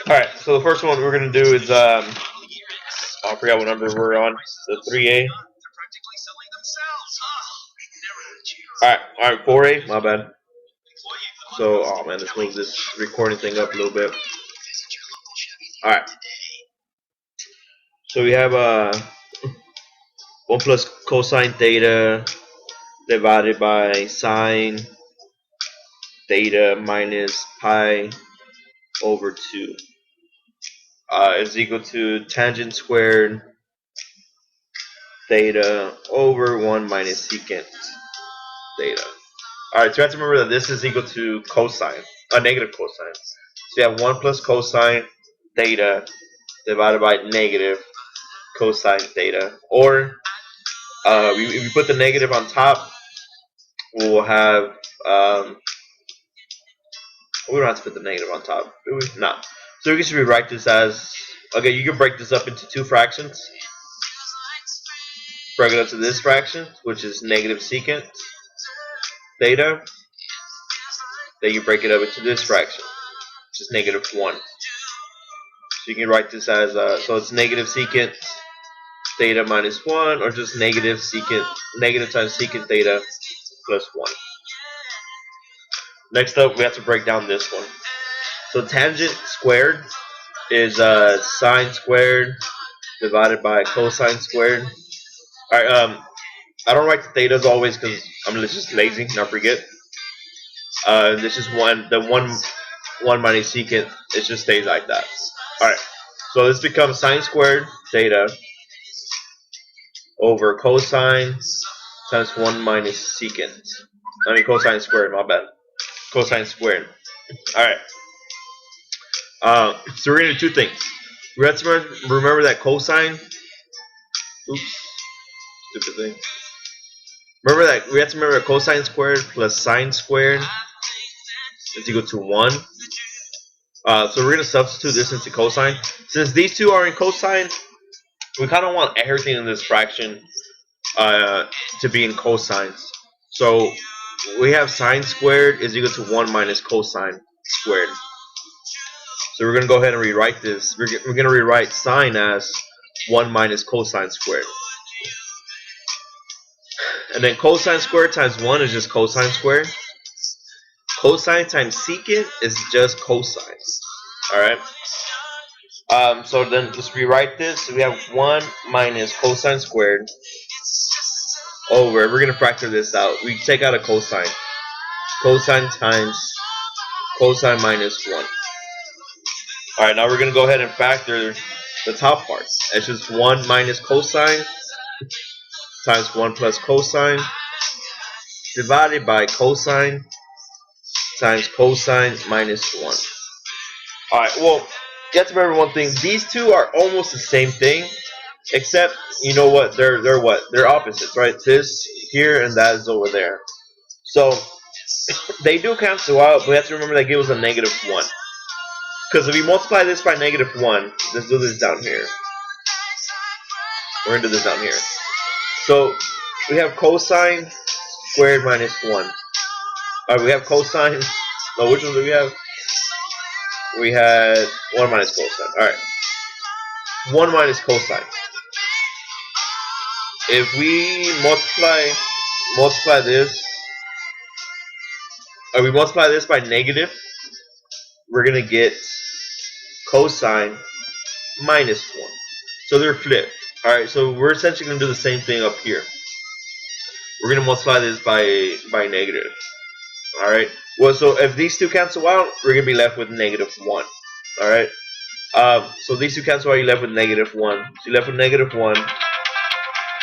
Alright, so the first one we're going to do is, I forgot what number we're on. The 3A. Alright, 4A. My bad. So, oh man, let's move this recording thing up a little bit. Alright, so we have 1 plus cosine theta divided by sine theta minus pi over 2 is equal to tangent squared theta over 1 minus secant theta. Alright, so you have to remember that this is equal to cosine, a negative cosine. So you have 1 plus cosine theta divided by negative cosine theta. Or, if you put the negative on top, we'll have, we don't have to put the negative on top, do we? No. So we can just rewrite this as, okay, you can break this up into two fractions. Break it up to this fraction, which is negative secant theta. Then you break it up into this fraction, which is negative 1. So you can write this as, so it's negative secant theta minus 1, or just negative times secant theta plus 1. Next up, we have to break down this one. So tangent squared is sine squared divided by cosine squared. Alright, I don't write the thetas always because I'm just lazy and I forget. This is the one minus secant, it just stays like that. Alright, so this becomes sine squared theta over cosine times 1 minus secant. I mean cosine squared, my bad. Cosine squared. Alright. So we're going to do two things. We have to remember that cosine. Oops. Stupid thing. Remember that we have to remember that cosine squared plus sine squared is equal to 1. So we're going to substitute this into cosine. Since these two are in cosine, we kind of want everything in this fraction to be in cosines. So we have sine squared is equal to 1 minus cosine squared. So we're going to go ahead and rewrite this. We're going to rewrite sine as 1 minus cosine squared. And then cosine squared times 1 is just cosine squared. Cosine times secant is just cosine. Alright? So then let's rewrite this. So we have 1 minus cosine squared over, we're going to factor this out. We take out a cosine. Cosine times cosine minus 1. Alright, now we're going to go ahead and factor the top part. It's just 1 minus cosine times 1 plus cosine divided by cosine times cosine minus 1. Alright, well, you have to remember one thing. These two are almost the same thing, except, you know what, they're what? They're opposites, right? This here and that is over there. So, they do cancel out, but we have to remember that gives us a negative 1. Because if we multiply this by negative 1, let's do this down here. We're going to do this down here. So, we have cosine squared minus 1. We have cosine. No, which one do we have? We had 1 minus cosine. Alright. 1 minus cosine. If we multiply this, or we multiply this by negative, we're going to get cosine minus 1. So they're flipped. Alright, so we're essentially going to do the same thing up here. We're going to multiply this by negative. Alright, well, so if these two cancel out, we're going to be left with negative 1. Alright, so these two cancel out, you're left with negative 1. So you're left with negative 1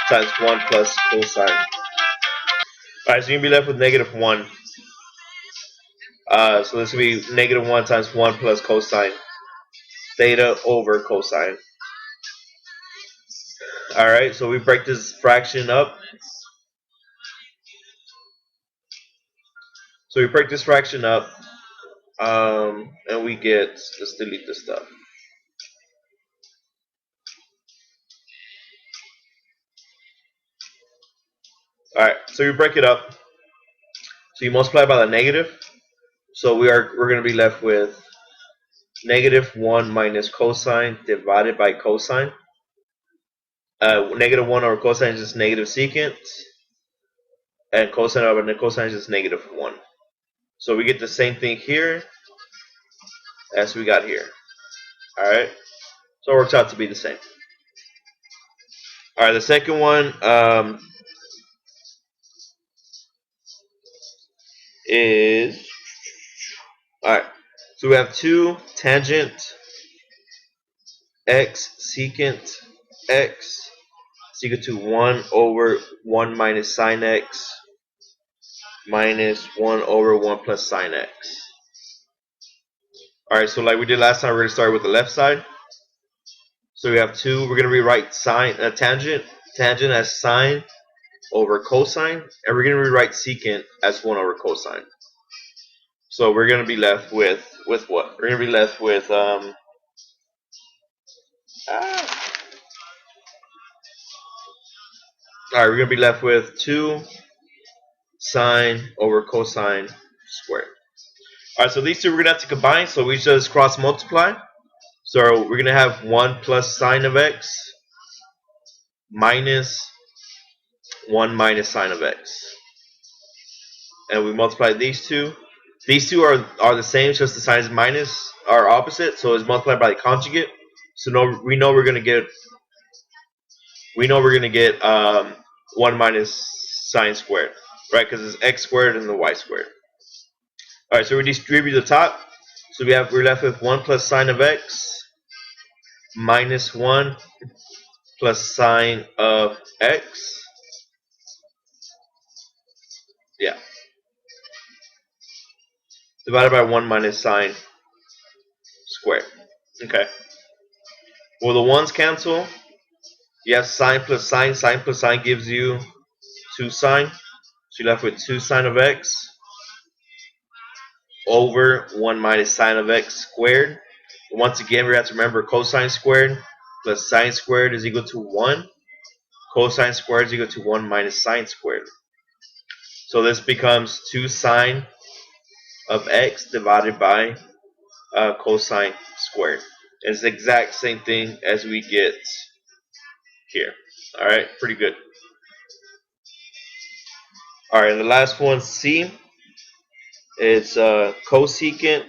times 1 plus cosine. Alright, so you're going to be left with negative 1. So this will be negative 1 times 1 plus cosine theta over cosine. Alright, so we break this fraction up. So we break this fraction up, and we get, let's delete this stuff. Alright, so you break it up. So you multiply by the negative. So we're going to be left with negative 1 minus cosine divided by cosine. Negative 1 over cosine is just negative secant, and cosine over cosine is just negative 1. So we get the same thing here as we got here. Alright, so it works out to be the same. Alright, the second one is, alright, so we have 2 tangent x secant x is equal to 1 over 1 minus sine x minus 1 over 1 plus sine x. Alright, so like we did last time, we're going to start with the left side. So we have 2, we're going to rewrite tangent as sine over cosine, and we're going to rewrite secant as 1 over cosine. So we're going to be left with what? We're going to be left with alright, we're going to be left with 2 sine over cosine squared. Alright, so these two we're going to have to combine, so we just cross multiply. So we're going to have 1 plus sine of x minus 1 minus sine of x. And we multiply these two. These two are the same, just the signs minus are opposite, so it's multiplied by the conjugate. So we know we're going to get 1 minus sine squared, right? Because it's x squared and the y squared. All right, so we distribute the top. So we're left with 1 plus sine of x minus 1 plus sine of x. Yeah. Divided by 1 minus sine squared. Okay. Well, the ones cancel. You have sine plus sine. Sine plus sine gives you 2 sine. So you're left with 2 sine of x over 1 minus sine of x squared. Once again, we have to remember cosine squared plus sine squared is equal to 1. Cosine squared is equal to 1 minus sine squared. So this becomes 2 sine of x divided by cosine squared. It's the exact same thing as we get here. Alright, pretty good. Alright, and the last one, C. It's cosecant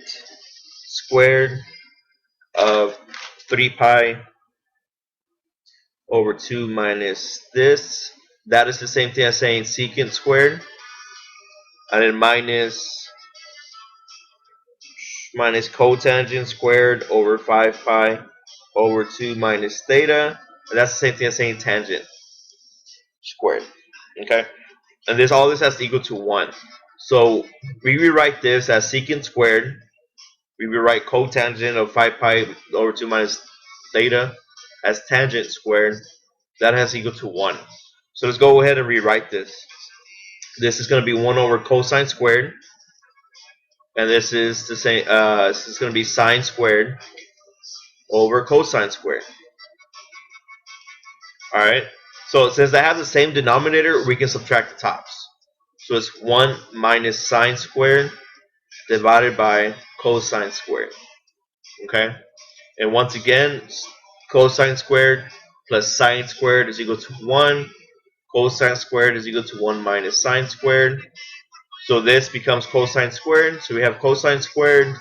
squared of 3 pi over 2 minus this. That is the same thing as saying secant squared. And then minus cotangent squared over 5 pi over 2 minus theta. And that's the same thing as saying tangent squared. Okay? And all this has to equal to 1. So we rewrite this as secant squared. We rewrite cotangent of 5 pi over 2 minus theta as tangent squared. That has to equal to 1. So let's go ahead and rewrite this. This is going to be 1 over cosine squared. And this is the same. This is going to be sine squared over cosine squared. Alright. So since they have the same denominator, we can subtract the tops. So it's 1 minus sine squared divided by cosine squared. Okay? And once again, cosine squared plus sine squared is equal to 1. Cosine squared is equal to 1 minus sine squared. So this becomes cosine squared. So we have cosine squared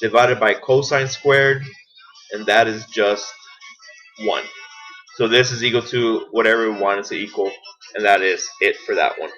divided by cosine squared, and that is just 1. So this is equal to whatever we want it to equal, and that is it for that one.